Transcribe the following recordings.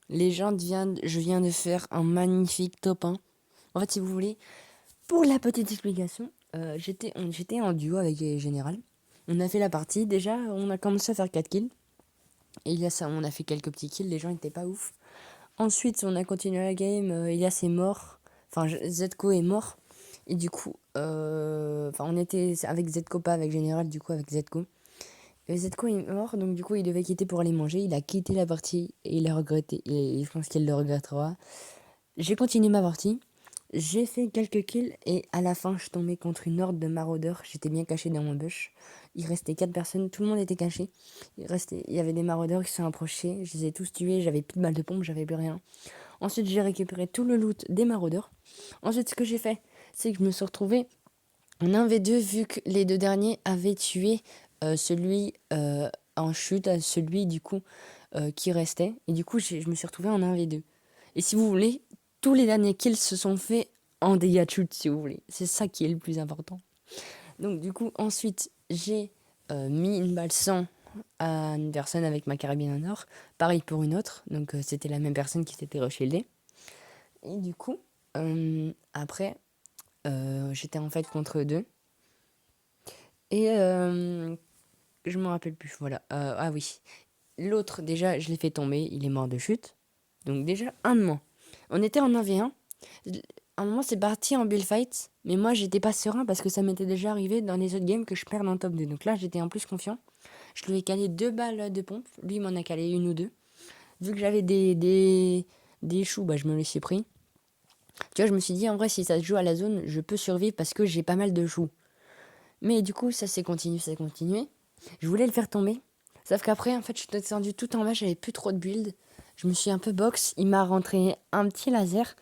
je viens de faire un magnifique top 1. En fait, si vous voulez, pour la petite explication, j'étais en duo avec Général. On a fait la partie, déjà, on a commencé à faire 4 kills. Et il y a ça, on a fait quelques petits kills, les gens étaient pas ouf. Ensuite, on a continué la game, Elias est mort. Enfin, Zedko est mort. Et du coup, on était avec Zedko, pas avec Général, du coup, avec Zedko. Et Zedko est mort, donc du coup, il devait quitter pour aller manger. Il a quitté la partie et il a regretté. Et je pense qu'il le regrettera. J'ai continué ma partie. J'ai fait quelques kills et à la fin, je suis tombé contre une horde de maraudeurs. J'étais bien caché dans mon bush. Il restait 4 personnes, tout le monde était caché. Il y avait des maraudeurs qui se sont approchés. Je les ai tous tués, j'avais plus de balles de pompe, j'avais plus rien. Ensuite, j'ai récupéré tout le loot des maraudeurs. Ensuite, ce que j'ai fait, c'est que je me suis retrouvé en 1v2 vu que les deux derniers avaient tué celui en chute, celui du coup qui restait. Et du coup, je me suis retrouvé en 1v2. Et si vous voulez, tous les derniers kills se sont faits en dégâts de chute, si vous voulez. C'est ça qui est le plus important. Donc du coup, ensuite, j'ai mis une balle 100 à une personne avec ma carabine en or. Pareil pour une autre. Donc c'était la même personne qui s'était reshieldée. Et du coup, après, j'étais en fait contre deux. Et je me rappelle plus, voilà. Ah oui. L'autre, déjà, je l'ai fait tomber, il est mort de chute. Donc déjà, un de moins. On était en 1v1. À un moment, c'est parti en build fight. Mais moi, j'étais pas serein parce que ça m'était déjà arrivé dans les autres games que je perde en top 2. Donc là, j'étais en plus confiant. Je lui ai calé 2 balles de pompe. Lui, il m'en a calé une ou deux. Vu que j'avais des choux, bah, je me les suis pris. Tu vois, je me suis dit, en vrai, si ça se joue à la zone, je peux survivre parce que j'ai pas mal de choux. Mais du coup, ça s'est continué, ça s'est continué. Je voulais le faire tomber. Sauf qu'après, en fait, je suis descendu tout en bas, j'avais plus trop de build. Je me suis un peu box. Il m'a rentré un petit laser.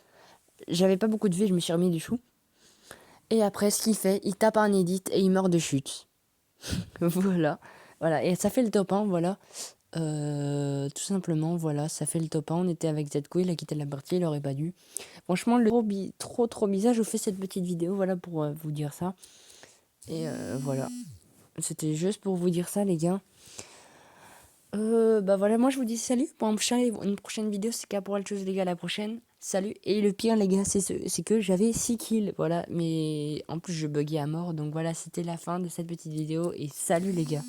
J'avais pas beaucoup de vie, je me suis remis du chou. Et après, ce qu'il fait, il tape un edit et il meurt de chute. Voilà. Voilà. Et ça fait le top 1, voilà. Tout simplement, voilà, ça fait le top 1. On était avec Zedko, il a quitté la partie, il aurait pas dû. Franchement, trop bizarre. Je vous fais cette petite vidéo, voilà, pour vous dire ça. Et voilà. C'était juste pour vous dire ça, les gars. Bah voilà, moi je vous dis salut pour une prochaine vidéo. C'est qu'à pour autre chose, les gars, la prochaine. Salut. Et le pire, les gars, c'est que j'avais 6 kills. Voilà, mais en plus, je buguais à mort. Donc voilà, c'était la fin de cette petite vidéo. Et salut, les gars.